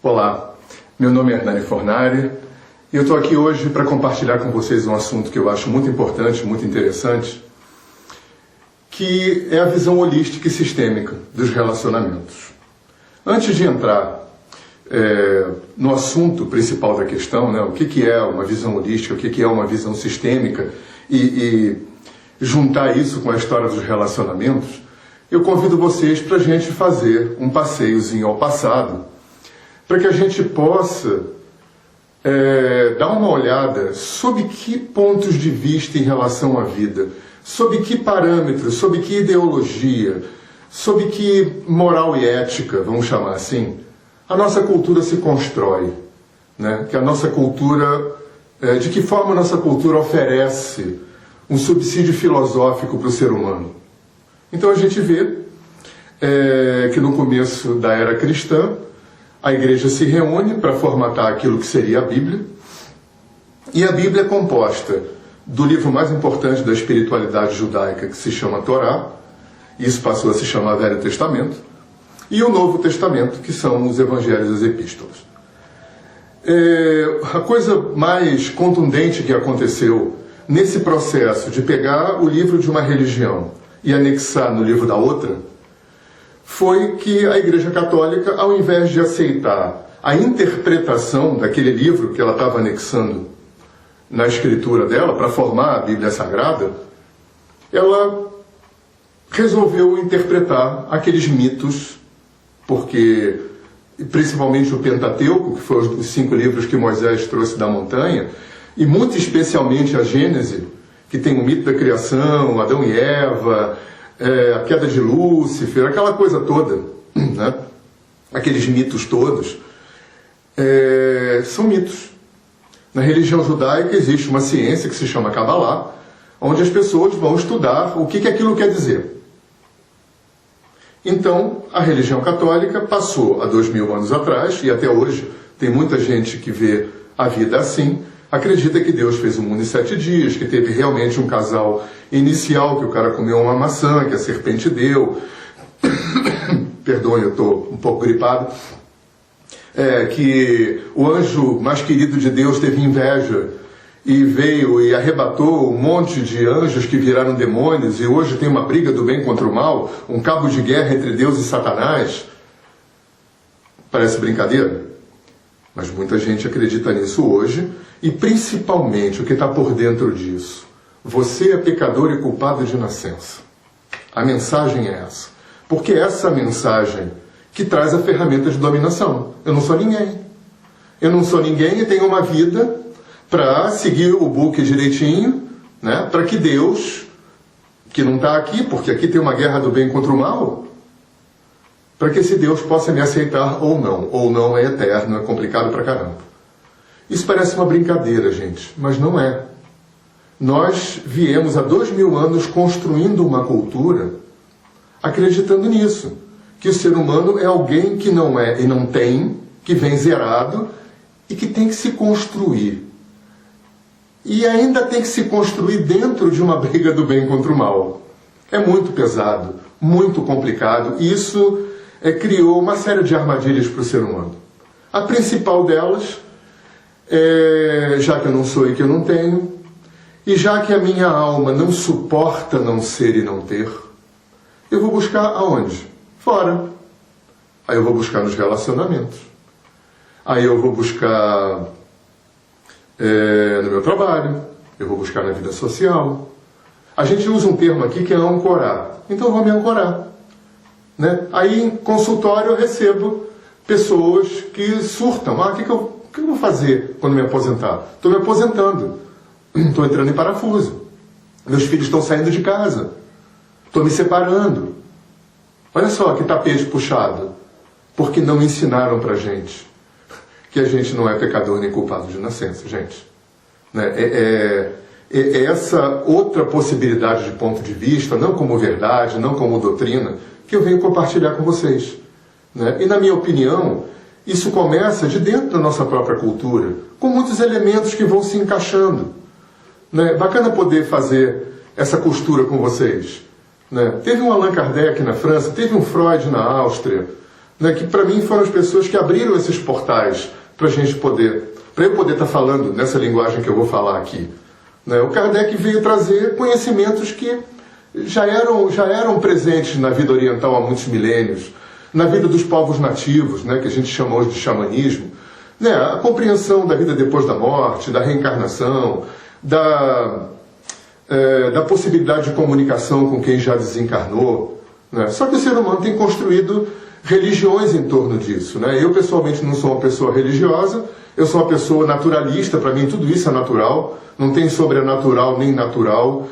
Olá, meu nome é Hernani Fornari e eu estou aqui hoje para compartilhar com vocês um assunto que eu acho muito importante, muito interessante, que é a visão holística e sistêmica dos relacionamentos. Antes de entrar no assunto principal da questão, né, o que é uma visão holística, o que é uma visão sistêmica e juntar isso com a história dos relacionamentos, eu convido vocês para a gente fazer um passeiozinho ao passado, para que a gente possa dar uma olhada sob que pontos de vista em relação à vida, sob que parâmetros, sob que ideologia, sob que moral e ética, vamos chamar assim, a nossa cultura se constrói, né? Que a nossa cultura, de que forma a nossa cultura oferece um subsídio filosófico para o ser humano. Então a gente vê que no começo da era cristã, a igreja se reúne para formatar aquilo que seria a Bíblia, e a Bíblia é composta do livro mais importante da espiritualidade judaica, que se chama Torá, isso passou a se chamar Velho Testamento, e o Novo Testamento, que são os Evangelhos e as Epístolas. A coisa mais contundente que aconteceu nesse processo de pegar o livro de uma religião e anexar no livro da outra, foi que a Igreja Católica, ao invés de aceitar a interpretação daquele livro que ela estava anexando na escritura dela, para formar a Bíblia Sagrada, ela resolveu interpretar aqueles mitos, porque, principalmente o Pentateuco, que foram os 5 livros que Moisés trouxe da montanha, e muito especialmente a Gênese, que tem o mito da criação, Adão e Eva, a queda de Lúcifer, aquela coisa toda, né? Aqueles mitos todos, são mitos. Na religião judaica existe uma ciência que se chama Kabbalah, onde as pessoas vão estudar o que aquilo quer dizer. Então, a religião católica passou há 2000 anos atrás, e até hoje tem muita gente que vê a vida assim, acredita que Deus fez o mundo em 7 dias, que teve realmente um casal inicial, que o cara comeu uma maçã, que a serpente deu. Perdoe, eu estou um pouco gripado. Que o anjo mais querido de Deus teve inveja e veio e arrebatou um monte de anjos que viraram demônios, e hoje tem uma briga do bem contra o mal, um cabo de guerra entre Deus e Satanás. Parece brincadeira? Mas muita gente acredita nisso hoje, e principalmente o que está por dentro disso. Você é pecador e culpado de nascença. A mensagem é essa. Porque essa mensagem que traz a ferramenta de dominação. Eu não sou ninguém. Eu não sou ninguém e tenho uma vida para seguir o book direitinho, né? Para que Deus, que não está aqui, porque aqui tem uma guerra do bem contra o mal, para que esse Deus possa me aceitar ou não é eterno, é complicado pra caramba. Isso parece uma brincadeira, gente, mas não é. Nós viemos há 2000 anos construindo uma cultura acreditando nisso, que o ser humano é alguém que não é e não tem, que vem zerado e que tem que se construir. E ainda tem que se construir dentro de uma briga do bem contra o mal. É muito pesado, muito complicado, e isso criou uma série de armadilhas para o ser humano. A principal delas já que eu não sou e que eu não tenho, e já que a minha alma não suporta não ser e não ter, eu vou buscar aonde? Fora. Aí eu vou buscar nos relacionamentos. Aí eu vou buscar no meu trabalho, eu vou buscar na vida social. A gente usa um termo aqui que é ancorar. Então eu vou me ancorar, né? Aí em consultório eu recebo pessoas que surtam. O que eu vou fazer quando me aposentar? Estou me aposentando. Estou entrando em parafuso. Meus filhos estão saindo de casa. Estou me separando. Olha só que tapete puxado. Porque não ensinaram pra gente que a gente não é pecador nem culpado de nascença, gente. Né? É essa outra possibilidade de ponto de vista, não como verdade, não como doutrina, que eu venho compartilhar com vocês. Né? E na minha opinião, isso começa de dentro da nossa própria cultura, com muitos elementos que vão se encaixando. Né? Bacana poder fazer essa costura com vocês. Né? Teve um Allan Kardec na França, teve um Freud na Áustria, né, que para mim foram as pessoas que abriram esses portais para eu poder estar falando nessa linguagem que eu vou falar aqui. Né? O Kardec veio trazer conhecimentos que já eram presentes na vida oriental há muitos milênios, na vida dos povos nativos, né, que a gente chama hoje de xamanismo, né, a compreensão da vida depois da morte, da reencarnação, da possibilidade de comunicação com quem já desencarnou. Né? Só que o ser humano tem construído religiões em torno disso. Né? Eu, pessoalmente, não sou uma pessoa religiosa, eu sou uma pessoa naturalista, para mim tudo isso é natural, não tem sobrenatural nem natural,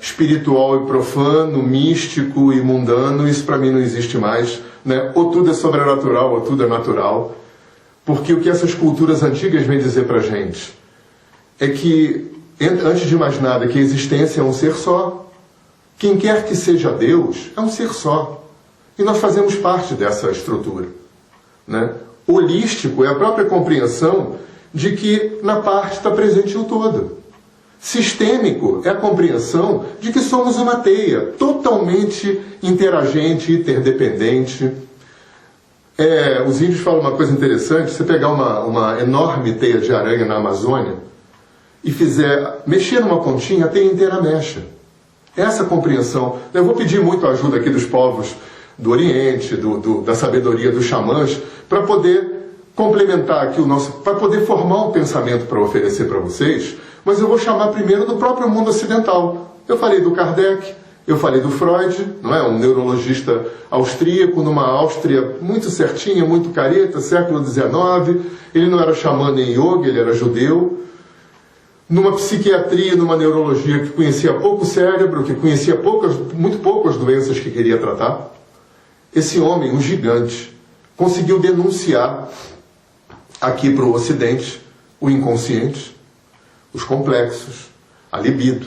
espiritual e profano, místico e mundano, isso para mim não existe mais. Né? Ou tudo é sobrenatural ou tudo é natural. Porque o que essas culturas antigas vêm dizer para a gente é que, antes de mais nada, que a existência é um ser só. Quem quer que seja Deus é um ser só. E nós fazemos parte dessa estrutura. Né? Holístico é a própria compreensão de que na parte está presente o todo. Sistêmico é a compreensão de que somos uma teia totalmente interagente, interdependente. Os índios falam uma coisa interessante: você pegar uma enorme teia de aranha na Amazônia e mexer numa pontinha, a teia inteira mexe. Essa compreensão. Eu vou pedir muito a ajuda aqui dos povos do Oriente, da sabedoria dos xamãs, para poder complementar aqui para poder formar um pensamento para oferecer para vocês, mas eu vou chamar primeiro do próprio mundo ocidental. Eu falei do Kardec, eu falei do Freud, não é? Um neurologista austríaco, numa Áustria muito certinha, muito careta, século XIX. Ele não era xamã nem yoga, ele era judeu. Numa psiquiatria, numa neurologia que conhecia pouco o cérebro, que conhecia muito pouco as doenças que queria tratar. Esse homem, um gigante, conseguiu denunciar aqui para o Ocidente o inconsciente, os complexos, a libido,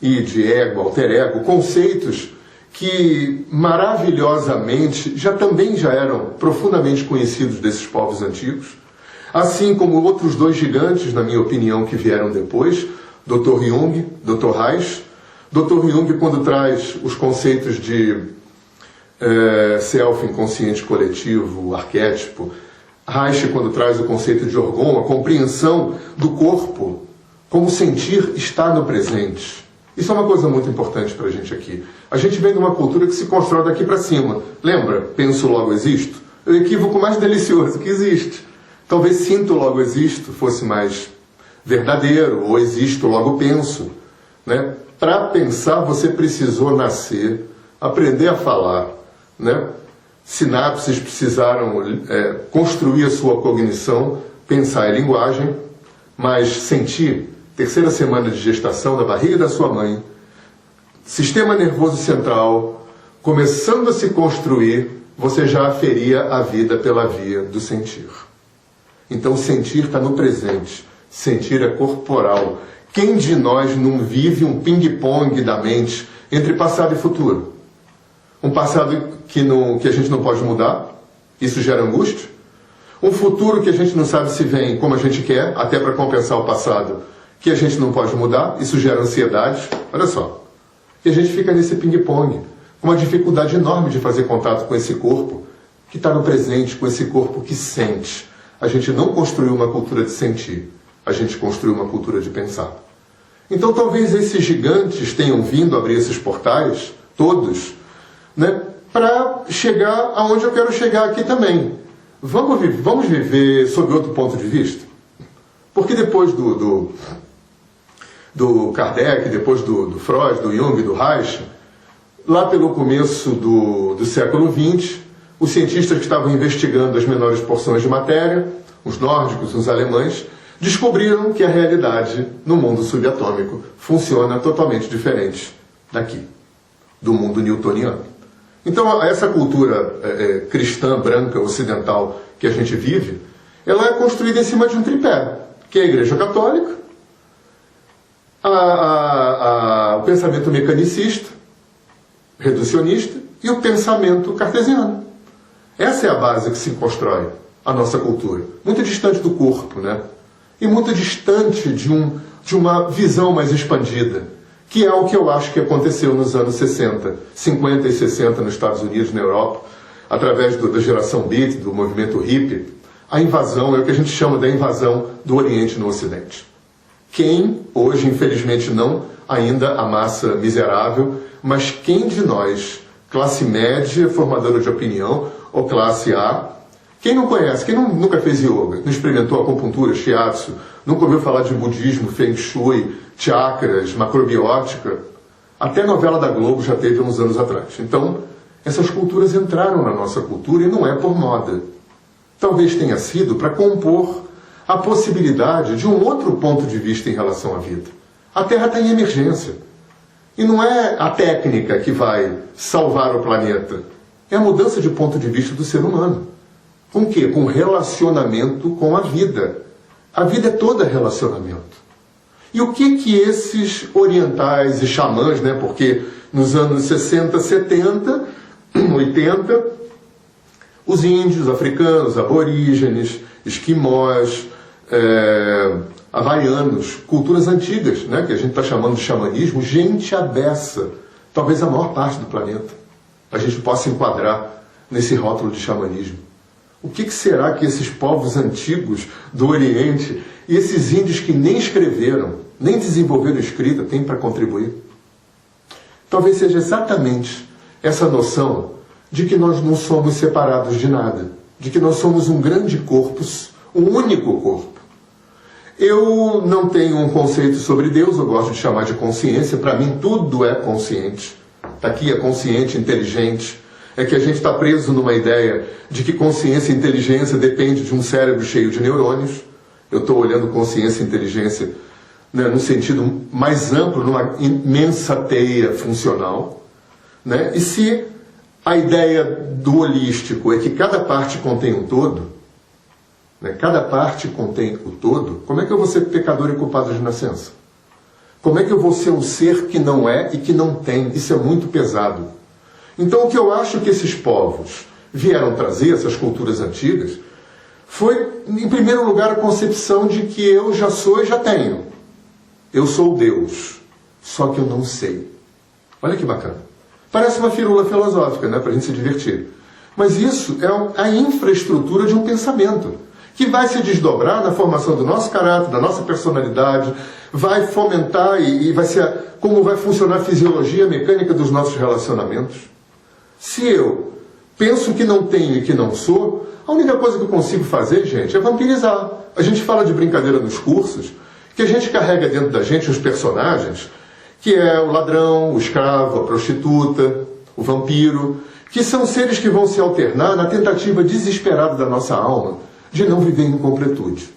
id, ego, alter ego, conceitos que maravilhosamente também já eram profundamente conhecidos desses povos antigos, assim como outros dois gigantes, na minha opinião, que vieram depois, Dr. Jung, Dr. Reich. Dr. Jung, quando traz os conceitos de self, inconsciente coletivo, arquétipo. Reich, quando traz o conceito de orgon, a compreensão do corpo, como sentir está no presente. Isso é uma coisa muito importante para a gente aqui. A gente vem de uma cultura que se constrói daqui para cima. Lembra? Penso, logo existo. É o equívoco mais delicioso que existe. Talvez sinto, logo existo fosse mais verdadeiro, ou existo, logo penso. Né? Para pensar, você precisou nascer, aprender a falar. Né? Sinapses precisaram construir a sua cognição, pensar em linguagem, mas sentir, terceira semana de gestação na barriga da sua mãe, sistema nervoso central, começando a se construir, você já aferia a vida pela via do sentir. Então sentir está no presente, sentir é corporal. Quem de nós não vive um ping-pong da mente entre passado e futuro? Um passado que a gente não pode mudar, isso gera angústia. Um futuro que a gente não sabe se vem como a gente quer, até para compensar o passado, que a gente não pode mudar, isso gera ansiedade. Olha só. E a gente fica nesse ping-pong, com uma dificuldade enorme de fazer contato com esse corpo que está no presente, com esse corpo que sente. A gente não construiu uma cultura de sentir, a gente construiu uma cultura de pensar. Então talvez esses gigantes tenham vindo abrir esses portais, todos, né, para chegar aonde eu quero chegar aqui também. Vamos viver sob outro ponto de vista? Porque depois do Kardec, depois do Freud, do Jung, do Reich, lá pelo começo do século XX, os cientistas que estavam investigando as menores porções de matéria, os nórdicos, os alemães, descobriram que a realidade no mundo subatômico funciona totalmente diferente daqui, do mundo newtoniano. Então, essa cultura cristã, branca, ocidental que a gente vive, ela é construída em cima de um tripé, que é a Igreja Católica, o pensamento mecanicista, reducionista, e o pensamento cartesiano. Essa é a base que se constrói a nossa cultura. Muito distante do corpo, né? E muito distante de uma visão mais expandida, que é o que eu acho que aconteceu nos anos 60, 50 e 60 nos Estados Unidos, na Europa, através da geração Beat, do movimento hippie, a invasão é o que a gente chama da invasão do Oriente no Ocidente. Quem, hoje, infelizmente não ainda a massa miserável, mas quem de nós, classe média, formadora de opinião, ou classe A, quem não conhece, quem nunca fez yoga, não experimentou acupuntura, shiatsu, nunca ouviu falar de budismo, feng shui, chakras, macrobiótica, até novela da Globo já teve uns anos atrás. Então, essas culturas entraram na nossa cultura e não é por moda. Talvez tenha sido para compor a possibilidade de um outro ponto de vista em relação à vida. A Terra está em emergência. E não é a técnica que vai salvar o planeta. É a mudança de ponto de vista do ser humano. Com o quê? Com relacionamento com a vida. A vida é toda relacionamento. E o que esses orientais e xamãs, né? Porque nos anos 60, 70, 80, os índios, africanos, aborígenes, esquimós, havaianos, culturas antigas, né, que a gente está chamando de xamanismo, gente abessa, talvez a maior parte do planeta, a gente possa enquadrar nesse rótulo de xamanismo. O que será que esses povos antigos do Oriente e esses índios que nem escreveram, nem desenvolveram escrita, têm para contribuir? Talvez seja exatamente essa noção de que nós não somos separados de nada, de que nós somos um grande corpus, um único corpo. Eu não tenho um conceito sobre Deus, eu gosto de chamar de consciência, para mim tudo é consciente. Está aqui é consciente, inteligente. É que a gente está preso numa ideia de que consciência e inteligência depende de um cérebro cheio de neurônios. Eu estou olhando consciência e inteligência, né, num sentido mais amplo, numa imensa teia funcional. Né? E se a ideia do holístico é que cada parte contém um todo, né? Cada parte contém o todo, como é que eu vou ser pecador e culpado de nascença? Como é que eu vou ser um ser que não é e que não tem? Isso é muito pesado. Então o que eu acho que esses povos vieram trazer, essas culturas antigas, foi, em primeiro lugar, a concepção de que eu já sou e já tenho. Eu sou Deus, só que eu não sei. Olha que bacana. Parece uma firula filosófica, né, para a gente se divertir. Mas isso é a infraestrutura de um pensamento, que vai se desdobrar na formação do nosso caráter, da nossa personalidade, vai fomentar e vai ser como vai funcionar a fisiologia mecânica dos nossos relacionamentos. Se eu penso que não tenho e que não sou, a única coisa que eu consigo fazer, gente, é vampirizar. A gente fala de brincadeira nos cursos, que a gente carrega dentro da gente os personagens, que é o ladrão, o escravo, a prostituta, o vampiro, que são seres que vão se alternar na tentativa desesperada da nossa alma de não viver em completude.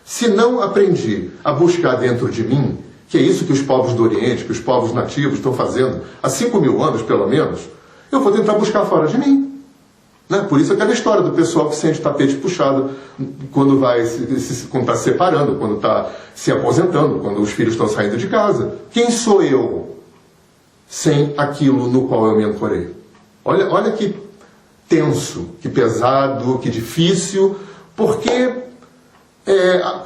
Se não aprendi a buscar dentro de mim, que é isso que os povos do Oriente, que os povos nativos estão fazendo há 5.000 anos, pelo menos, eu vou tentar buscar fora de mim. Né? Por isso aquela história do pessoal que sente o tapete puxado quando está se separando, quando está se aposentando, quando os filhos estão saindo de casa. Quem sou eu sem aquilo no qual eu me ancorei? Olha que tenso, que pesado, que difícil, porque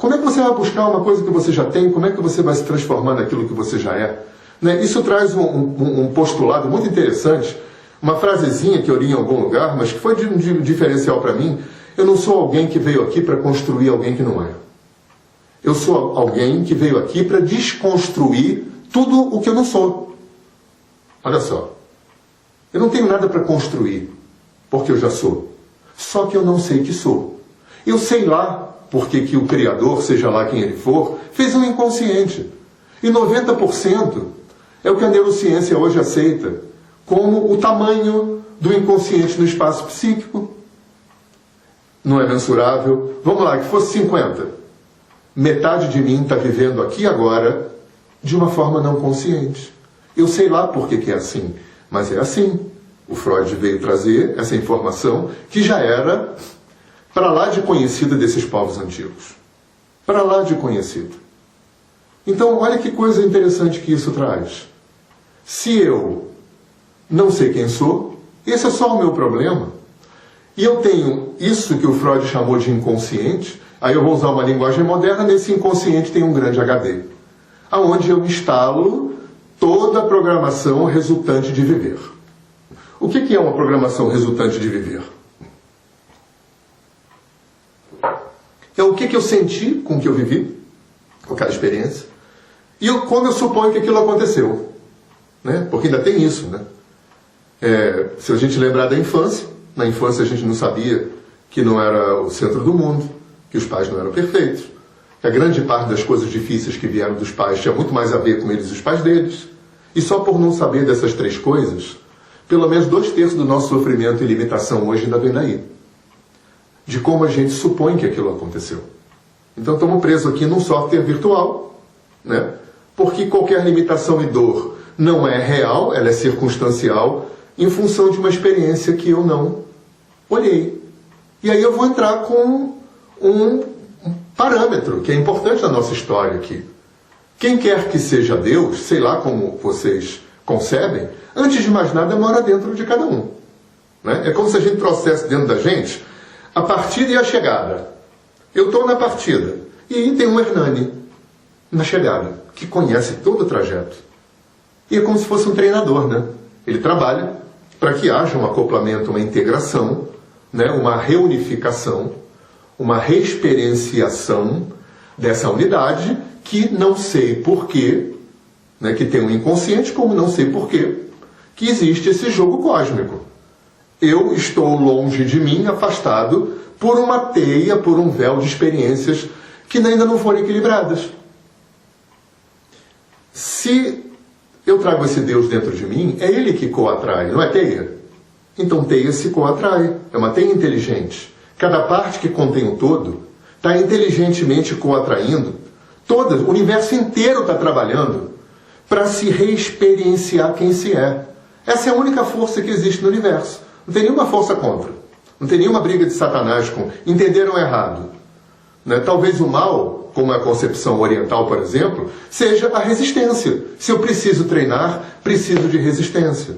como é que você vai buscar uma coisa que você já tem? Como é que você vai se transformar naquilo que você já é? Né? Isso traz um postulado muito interessante, uma frasezinha que eu li em algum lugar, mas que foi de diferencial para mim. Eu não sou alguém que veio aqui para construir alguém que não é. Eu sou alguém que veio aqui para desconstruir tudo o que eu não sou. Olha só. Eu não tenho nada para construir, porque eu já sou. Só que eu não sei que sou. Eu sei lá porque que o Criador, seja lá quem ele for, fez um inconsciente. E 90% é o que a neurociência hoje aceita como o tamanho do inconsciente no espaço psíquico. Não é mensurável. Vamos lá, que fosse 50. Metade de mim está vivendo aqui agora de uma forma não consciente. Eu sei lá por que é assim, mas é assim. O Freud veio trazer essa informação que já era para lá de conhecida desses povos antigos. Para lá de conhecida. Então, olha que coisa interessante que isso traz. Se eu não sei quem sou, esse é só o meu problema. E eu tenho isso que o Freud chamou de inconsciente, aí eu vou usar uma linguagem moderna, nesse inconsciente tem um grande HD, aonde eu instalo toda a programação resultante de viver. O que é uma programação resultante de viver? É o que eu senti com o que eu vivi, com aquela experiência, e como eu suponho que aquilo aconteceu. Né? Porque ainda tem isso. Né? Se a gente lembrar da infância, na infância a gente não sabia que não era o centro do mundo, que os pais não eram perfeitos, que a grande parte das coisas difíceis que vieram dos pais tinha muito mais a ver com eles e os pais deles. E só por não saber dessas três coisas, pelo menos 2/3 do nosso sofrimento e limitação hoje ainda vem daí. De como a gente supõe que aquilo aconteceu. Então estamos presos aqui num software virtual, né? Porque qualquer limitação e dor não é real, ela é circunstancial, em função de uma experiência que eu não olhei. E aí eu vou entrar com um parâmetro que é importante na nossa história aqui. Quem quer que seja Deus, sei lá como vocês concebem, antes de mais nada mora dentro de cada um. Né? É como se a gente trouxesse dentro da gente a partida e a chegada. Eu estou na partida e tem um Hernani na chegada, que conhece todo o trajeto. E é como se fosse um treinador, né? Ele trabalha para que haja um acoplamento, uma integração, né? Uma reunificação, uma reexperienciação dessa unidade que não sei porquê, né? Que tem um inconsciente, como não sei porquê, que existe esse jogo cósmico. Eu estou longe de mim, afastado, por uma teia, por um véu de experiências que ainda não foram equilibradas. Se eu trago esse Deus dentro de mim, é ele que coatrai, não é teia? Então teia se coatrai, é uma teia inteligente. Cada parte que contém o todo está inteligentemente coatraindo, o universo inteiro está trabalhando para se reexperienciar quem se é. Essa é a única força que existe no universo. Não tem nenhuma força contra. Não tem nenhuma briga de Satanás com entenderam errado. Né? Talvez o mal, como é a concepção oriental, por exemplo, seja a resistência. Se eu preciso treinar, preciso de resistência.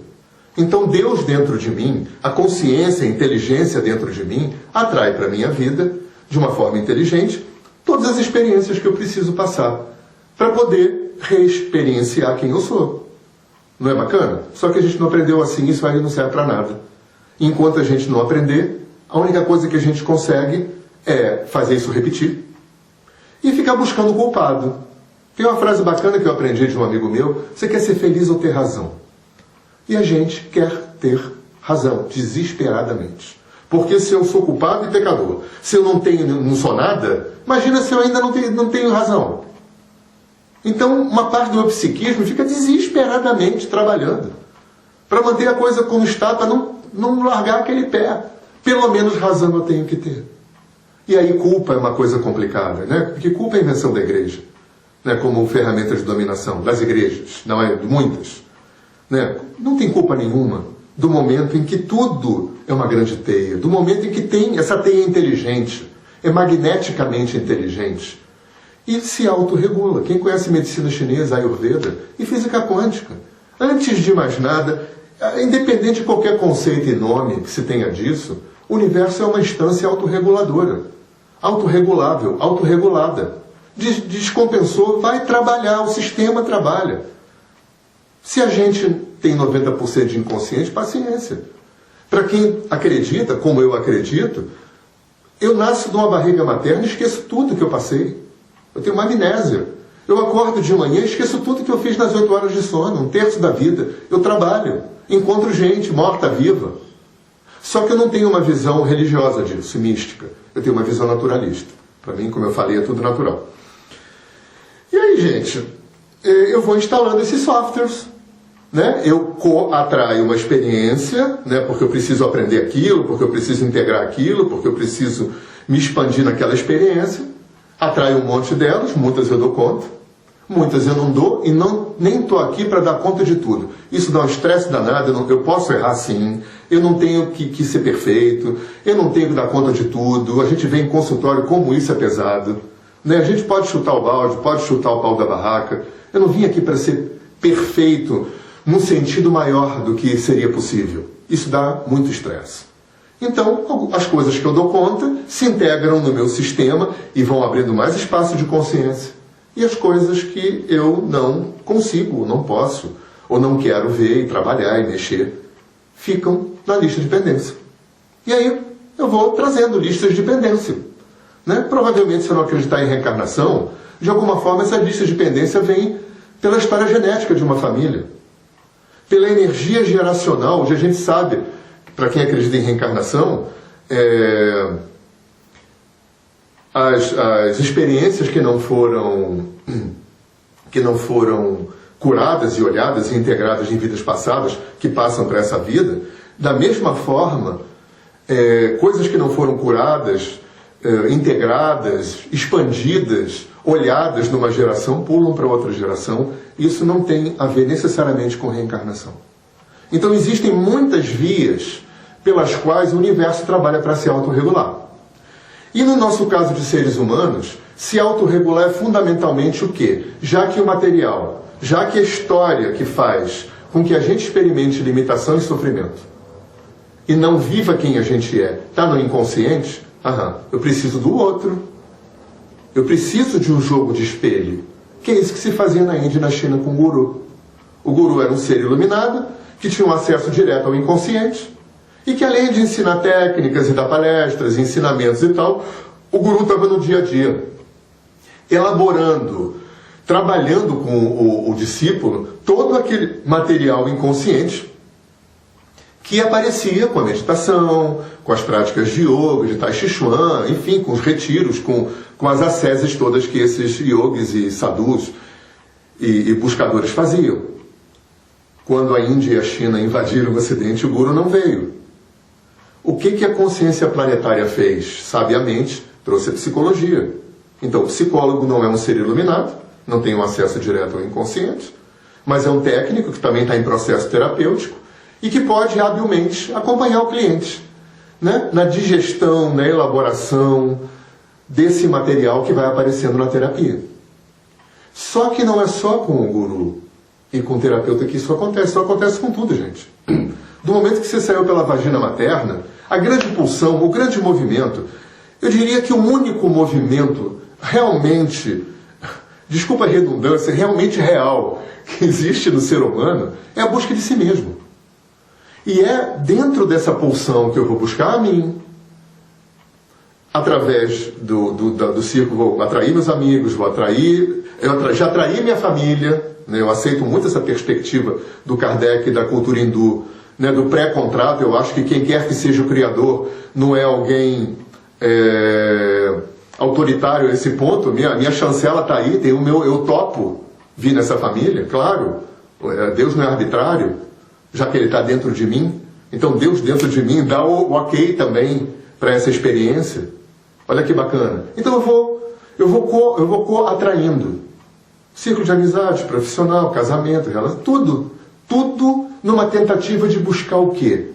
Então Deus dentro de mim, a consciência, a inteligência dentro de mim, atrai para a minha vida, de uma forma inteligente, todas as experiências que eu preciso passar para poder reexperienciar quem eu sou. Não é bacana? Só que a gente não aprendeu assim, isso aí não serve para nada. Enquanto a gente não aprender, a única coisa que a gente consegue é fazer isso repetir e ficar buscando o culpado. Tem uma frase bacana que eu aprendi de um amigo meu: você quer ser feliz ou ter razão? E a gente quer ter razão, desesperadamente. Porque se eu sou culpado e pecador, se eu não sou nada, imagina se eu ainda não tenho razão. Então, uma parte do meu psiquismo fica desesperadamente trabalhando para manter a coisa como está, para não largar aquele pé. Pelo menos razão eu tenho que ter. E aí culpa é uma coisa complicada, né? Porque culpa é a invenção da igreja, né? Como ferramenta de dominação das igrejas, não é? Muitas. Né? Não tem culpa nenhuma do momento em que tudo é uma grande teia, do momento em que tem essa teia inteligente, é magneticamente inteligente, e se autorregula. Quem conhece medicina chinesa, Ayurveda e física quântica, antes de mais nada, independente de qualquer conceito e nome que se tenha disso, o universo é uma instância autorreguladora, autorregulável, autorregulada. Descompensou, vai trabalhar, o sistema trabalha. Se a gente tem 90% de inconsciente, paciência. Para quem acredita, como eu acredito, eu nasço de uma barriga materna e esqueço tudo que eu passei. Eu tenho uma amnésia. Eu acordo de manhã e esqueço tudo que eu fiz nas 8 horas de sono, 1/3 da vida. Eu trabalho, encontro gente morta, viva. Só que eu não tenho uma visão religiosa disso, mística. Eu tenho uma visão naturalista. Para mim, como eu falei, é tudo natural. E aí, gente, eu vou instalando esses softwares, né? Eu atraio uma experiência, né? Porque eu preciso aprender aquilo, porque eu preciso integrar aquilo, porque eu preciso me expandir naquela experiência. Atraio um monte delas, muitas eu dou conta, muitas eu não dou e nem estou aqui para dar conta de tudo. Isso dá um estresse danado, eu posso errar sim, eu não tenho que ser perfeito, eu não tenho que dar conta de tudo. A gente vem em consultório como isso é pesado. Né? A gente pode chutar o balde, pode chutar o pau da barraca. Eu não vim aqui para ser perfeito num sentido maior do que seria possível. Isso dá muito estresse. Então, as coisas que eu dou conta se integram no meu sistema e vão abrindo mais espaço de consciência. E as coisas que eu não consigo, não posso, ou não quero ver e trabalhar e mexer, ficam na lista de pendência. E aí eu vou trazendo listas de pendência. Né? Provavelmente, se eu não acreditar em reencarnação, de alguma forma essa lista de pendência vem pela história genética de uma família, pela energia geracional, onde a gente sabe, para quem acredita em reencarnação, as experiências que não foram curadas e olhadas e integradas em vidas passadas, que passam para essa vida, da mesma forma, coisas que não foram curadas, integradas, expandidas, olhadas numa geração, pulam para outra geração. Isso não tem a ver necessariamente com reencarnação. Então existem muitas vias pelas quais o universo trabalha para se autorregular. E no nosso caso de seres humanos, se autorregular é fundamentalmente o quê? Já que o material, já que a história que faz com que a gente experimente limitação e sofrimento e não viva quem a gente é, está no inconsciente, eu preciso do outro. Eu preciso de um jogo de espelho. Que é isso que se fazia na Índia e na China com o guru. O guru era um ser iluminado, que tinha um acesso direto ao inconsciente, e que além de ensinar técnicas e dar palestras, ensinamentos e tal, o guru estava no dia a dia, elaborando, trabalhando com o discípulo todo aquele material inconsciente que aparecia com a meditação, com as práticas de yoga, de Tai Chi Chuan, enfim, com os retiros, com as asceses todas que esses yogis e sadhus e buscadores faziam. Quando a Índia e a China invadiram o Ocidente, o Guru não veio. O que a consciência planetária fez? Sabiamente, trouxe a psicologia. Então, o psicólogo não é um ser iluminado, não tem um acesso direto ao inconsciente, mas é um técnico que também está em processo terapêutico e que pode habilmente acompanhar o cliente, né? Na digestão, na elaboração desse material que vai aparecendo na terapia. Só que não é só com o guru e com o terapeuta que isso acontece com tudo, gente. Do momento que você saiu pela vagina materna, a grande pulsão, o grande movimento, eu diria que o único movimento realmente, desculpa a redundância, realmente real que existe no ser humano é a busca de si mesmo. E é dentro dessa pulsão que eu vou buscar a mim, através do círculo, vou atrair meus amigos, já atraí minha família, né? Eu aceito muito essa perspectiva do Kardec e da cultura hindu, né? Do pré-contrato. Eu acho que quem quer que seja o criador não é alguém autoritário a esse ponto. Minha chancela está aí, eu topo vir nessa família, claro. Deus não é arbitrário, já que Ele está dentro de mim. Então Deus dentro de mim dá o ok também para essa experiência. Olha que bacana. Então eu vou atraindo. Círculo de amizade, profissional, casamento, relação, tudo numa tentativa de buscar o quê?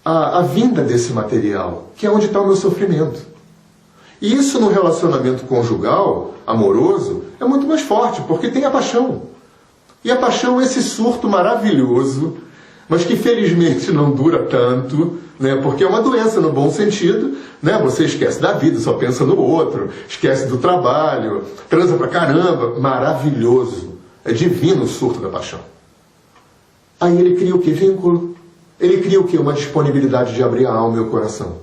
A vinda desse material, que é onde está o meu sofrimento. E isso no relacionamento conjugal, amoroso, é muito mais forte, porque tem a paixão. E a paixão é esse surto maravilhoso, mas que felizmente não dura tanto, né? Porque é uma doença no bom sentido, né? Você esquece da vida, só pensa no outro, esquece do trabalho, transa pra caramba, maravilhoso. É divino o surto da paixão. Aí ele cria o quê? Vínculo. Ele cria o quê? Uma disponibilidade de abrir a alma e o coração.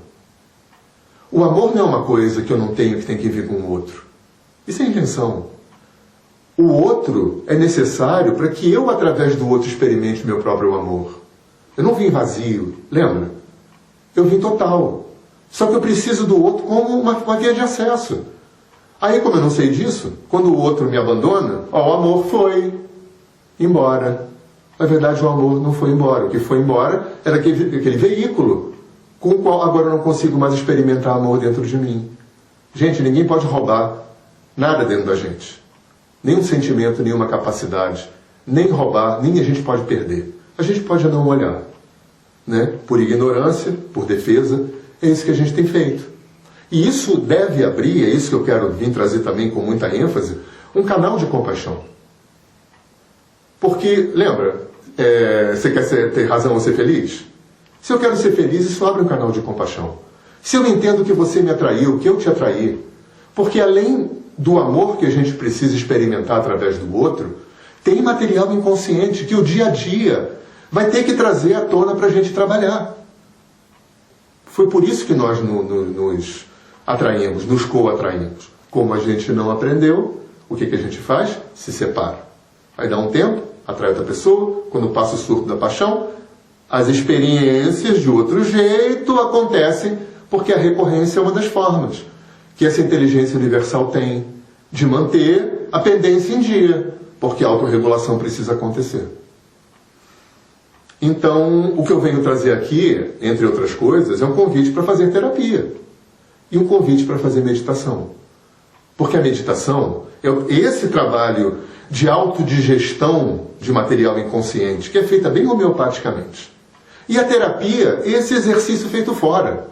O amor não é uma coisa que eu não tenho, que tem que vir com o outro. Isso é invenção. O outro é necessário para que eu, através do outro, experimente meu próprio amor. Eu não vim vazio, lembra? Eu vim total. Só que eu preciso do outro como uma via de acesso. Aí, como eu não sei disso, quando o outro me abandona, o amor foi embora. Na verdade, o amor não foi embora. O que foi embora era aquele veículo com o qual agora eu não consigo mais experimentar amor dentro de mim. Gente, ninguém pode roubar nada dentro da gente. Nenhum sentimento, nenhuma capacidade. Nem roubar, nem a gente pode perder. A gente pode não olhar. Né? Por ignorância, por defesa, é isso que a gente tem feito. E isso deve abrir, é isso que eu quero vir trazer também com muita ênfase, um canal de compaixão. Porque, lembra, você quer ter razão ou ser feliz? Se eu quero ser feliz, isso abre um canal de compaixão. Se eu entendo que você me atraiu, que eu te atraí, porque além do amor que a gente precisa experimentar através do outro, tem material inconsciente que o dia a dia vai ter que trazer à tona para a gente trabalhar. Foi por isso que nós nos atraímos, nos co-atraímos. Como a gente não aprendeu, o que a gente faz? Se separa. Aí dá um tempo, atrai outra pessoa, quando passa o surto da paixão, as experiências de outro jeito acontecem porque a recorrência é uma das formas que essa inteligência universal tem de manter a pendência em dia, porque a autorregulação precisa acontecer. Então, o que eu venho trazer aqui, entre outras coisas, é um convite para fazer terapia e um convite para fazer meditação. Porque a meditação é esse trabalho de autodigestão de material inconsciente, que é feita bem homeopaticamente. E a terapia, esse exercício feito fora,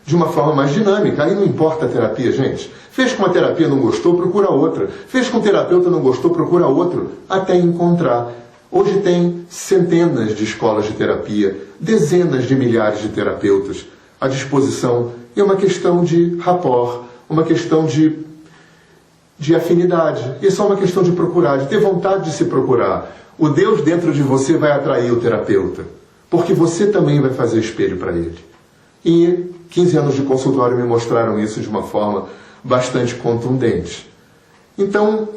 de uma forma mais dinâmica. Aí não importa a terapia, gente. Fez com uma terapia, não gostou, procura outra. Fez com um terapeuta, não gostou, procura outro, até encontrar. Hoje tem centenas de escolas de terapia, dezenas de milhares de terapeutas à disposição. E é uma questão de rapport, uma questão de afinidade. E é só uma questão de procurar, de ter vontade de se procurar. O Deus dentro de você vai atrair o terapeuta, porque você também vai fazer espelho para ele. E 15 anos de consultório me mostraram isso de uma forma bastante contundente. Então,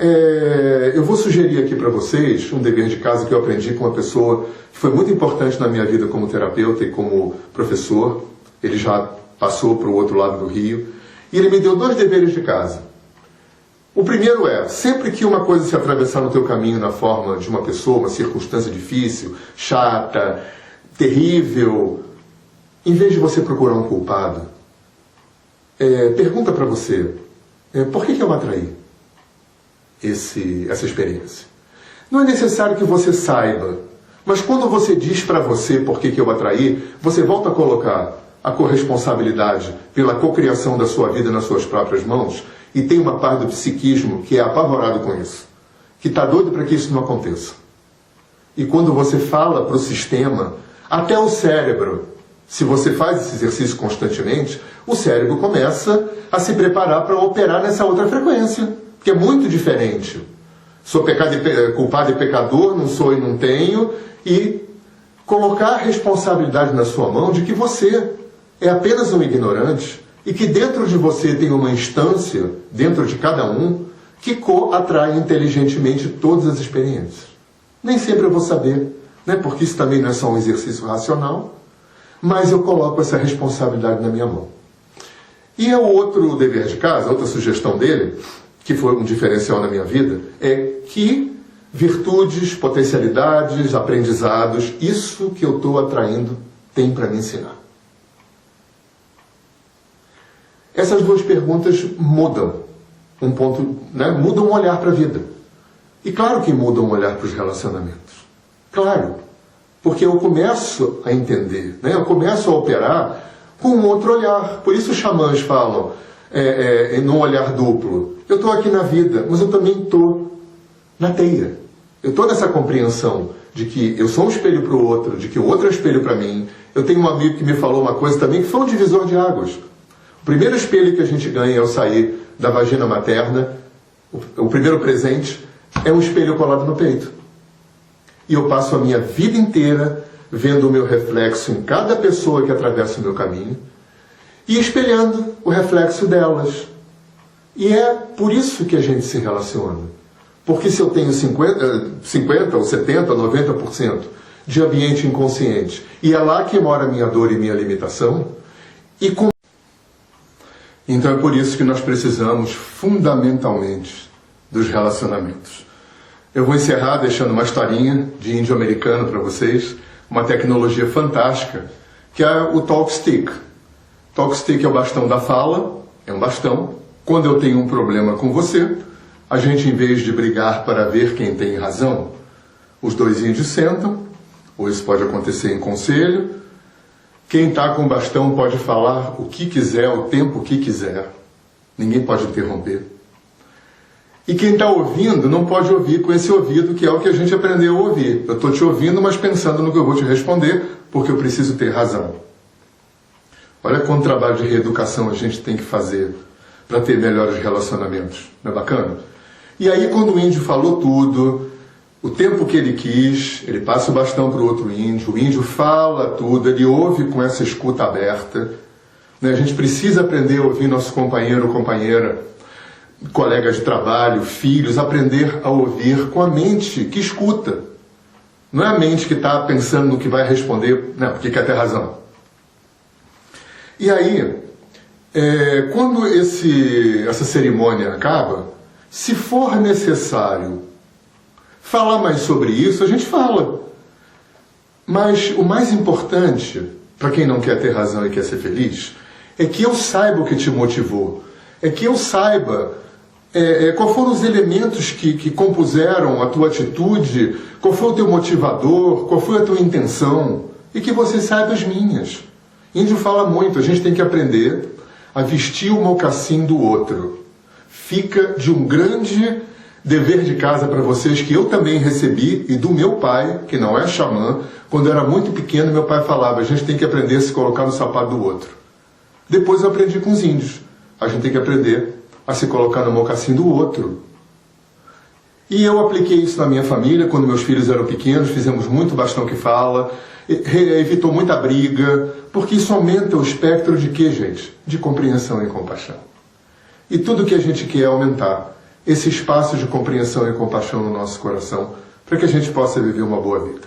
eu vou sugerir aqui para vocês um dever de casa que eu aprendi com uma pessoa que foi muito importante na minha vida como terapeuta e como professor. Ele já passou para o outro lado do rio. E ele me deu 2 deveres de casa. O primeiro é, sempre que uma coisa se atravessar no teu caminho na forma de uma pessoa, uma circunstância difícil, chata, terrível, em vez de você procurar um culpado, pergunta para você, por que eu atraí essa experiência? Não é necessário que você saiba, mas quando você diz para você por que eu atraí, você volta a colocar a corresponsabilidade pela cocriação da sua vida nas suas próprias mãos, e tem uma parte do psiquismo que é apavorado com isso, que está doido para que isso não aconteça. E quando você fala para o sistema, até o cérebro, se você faz esse exercício constantemente, o cérebro começa a se preparar para operar nessa outra frequência, que é muito diferente. Sou culpado e pecador, não sou e não tenho, e colocar a responsabilidade na sua mão de que você é apenas um ignorante e que dentro de você tem uma instância, dentro de cada um, que atrai inteligentemente todas as experiências. Nem sempre eu vou saber, né? Porque isso também não é só um exercício racional, mas eu coloco essa responsabilidade na minha mão. E o outro dever de casa, outra sugestão dele, que foi um diferencial na minha vida, é que virtudes, potencialidades, aprendizados, isso que eu estou atraindo tem para me ensinar. Essas 2 perguntas mudam um ponto, né? Mudam um olhar para a vida. E claro que mudam um olhar para os relacionamentos. Claro. Porque eu começo a entender, né? Eu começo a operar com um outro olhar. Por isso os xamãs falam num olhar duplo. Eu estou aqui na vida, mas eu também estou na teia. Eu estou nessa compreensão de que eu sou um espelho para o outro, de que o outro é espelho para mim. Eu tenho um amigo que me falou uma coisa também que foi um divisor de águas. O primeiro espelho que a gente ganha ao sair da vagina materna, o primeiro presente, é um espelho colado no peito. E eu passo a minha vida inteira vendo o meu reflexo em cada pessoa que atravessa o meu caminho e espelhando o reflexo delas. E é por isso que a gente se relaciona. Porque se eu tenho 50 ou 70, 90% de ambiente inconsciente, e é lá que mora a minha dor e minha limitação, então é por isso que nós precisamos fundamentalmente dos relacionamentos. Eu vou encerrar deixando uma historinha de índio americano para vocês, uma tecnologia fantástica, que é o Talk Stick. Talk Stick é o bastão da fala, é um bastão. Quando eu tenho um problema com você, a gente, em vez de brigar para ver quem tem razão, os 2 índios sentam, ou isso pode acontecer em conselho. Quem está com bastão pode falar o que quiser, o tempo que quiser. Ninguém pode interromper. E quem está ouvindo não pode ouvir com esse ouvido, que é o que a gente aprendeu a ouvir. Eu estou te ouvindo, mas pensando no que eu vou te responder, porque eu preciso ter razão. Olha quanto trabalho de reeducação a gente tem que fazer para ter melhores relacionamentos. Não é bacana? E aí, quando o índio falou tudo, o tempo que ele quis, ele passa o bastão para o outro índio, o índio fala tudo, ele ouve com essa escuta aberta. A gente precisa aprender a ouvir nosso companheiro ou companheira, colegas de trabalho, filhos, aprender a ouvir com a mente que escuta. Não é a mente que está pensando no que vai responder, não, porque quer ter razão. E aí, quando essa cerimônia acaba, se for necessário falar mais sobre isso, a gente fala. Mas o mais importante, para quem não quer ter razão e quer ser feliz, é que eu saiba o que te motivou. É que eu saiba quais foram os elementos que compuseram a tua atitude, qual foi o teu motivador, qual foi a tua intenção, e que você saiba as minhas. Índio fala muito, a gente tem que aprender a vestir o mocassim do outro. Fica de um grande dever de casa para vocês, que eu também recebi, e do meu pai, que não é xamã. Quando eu era muito pequeno, meu pai falava, a gente tem que aprender a se colocar no sapato do outro. Depois eu aprendi com os índios. A gente tem que aprender a se colocar no mocassim do outro. E eu apliquei isso na minha família, quando meus filhos eram pequenos, fizemos muito bastão que fala, evitou muita briga, porque isso aumenta o espectro de quê, gente? De compreensão e compaixão. E tudo que a gente quer é aumentar esse espaço de compreensão e compaixão no nosso coração, para que a gente possa viver uma boa vida.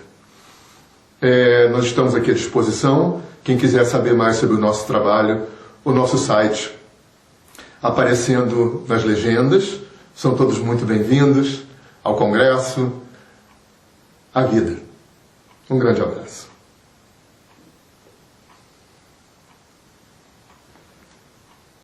Nós estamos aqui à disposição. Quem quiser saber mais sobre o nosso trabalho, o nosso site aparecendo nas legendas. São todos muito bem-vindos ao Congresso, à vida. Um grande abraço.